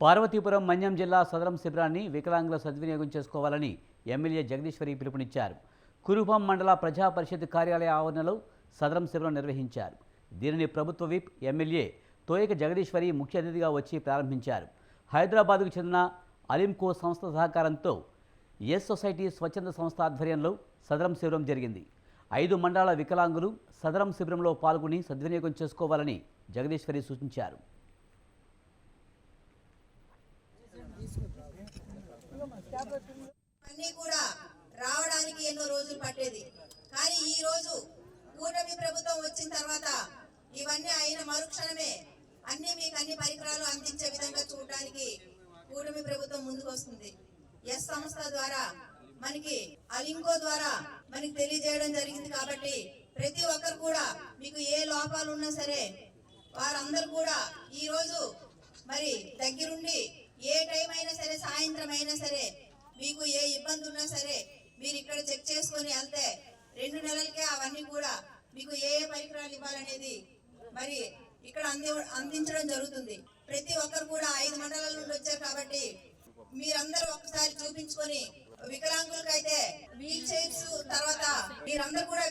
పార్వతీపురం మన్యం జిల్లా సదరం శిబిరాన్ని వికలాంగుల సద్వినియోగం చేసుకోవాలని ఎమ్మెల్యే జగదీశ్వరి పిలుపునిచ్చారు. కురుపం మండల ప్రజా పరిషత్ కార్యాలయ ఆవరణలో సదరం శిబిరం నిర్వహించారు. దీనిని ప్రభుత్వ విప్ ఎమ్మెల్యే తోయక జగదీశ్వరి ముఖ్య అతిథిగా వచ్చి ప్రారంభించారు. హైదరాబాద్కు చెందిన అలింకో సంస్థ సహకారంతో ఎస్ సొసైటీ స్వచ్ఛంద సంస్థ ఆధ్వర్యంలో సదరం శిబిరం జరిగింది. 5 మండలాల వికలాంగులు సదరం శిబిరంలో పాల్గొని సద్వినియోగం చేసుకోవాలని జగదీశ్వరి సూచించారు. అన్నీ కూడా రావడానికి ఎన్నో రోజులు పట్టేది. కానీ ఈ రోజు కూటమి ప్రభుత్వం వచ్చిన తర్వాత ఇవన్నీ అయిన మరుక్షణమే మీకు అన్ని పరికరాలు అందించే విధంగా చూడడానికి కూటమి ప్రభుత్వం ముందుకు వస్తుంది. ఎస్ సంస్థ ద్వారా మనకి అలింకో ద్వారా మనకి తెలియజేయడం జరిగింది. కాబట్టి ప్రతి ఒక్కరు కూడా మీకు ఏ లోపాలు ఉన్నా సరే వారందరూ కూడా ఈ రోజు మరి దగ్గరుండి ఏ టైం అయినా సరే, సాయంత్రం అయినా సరే, మీకు ఏ ఇబ్బంది ఉన్నా సరే మీరు ఇక్కడ చెక్ చేసుకొని వెళ్తే 2 నెలలకే అవన్నీ కూడా మీకు ఏ పరికరాలు ఇవ్వాలనేది మరి ఇక్కడ అందించడం జరుగుతుంది. ప్రతి ఒక్కరు కూడా 5 మండలాల నుండి వచ్చారు కాబట్టి మీరందరూ ఒకసారి చూపించుకొని, వికలాంగులకైతే వీల్ చైర్స్, తర్వాత మీరందరూ కూడా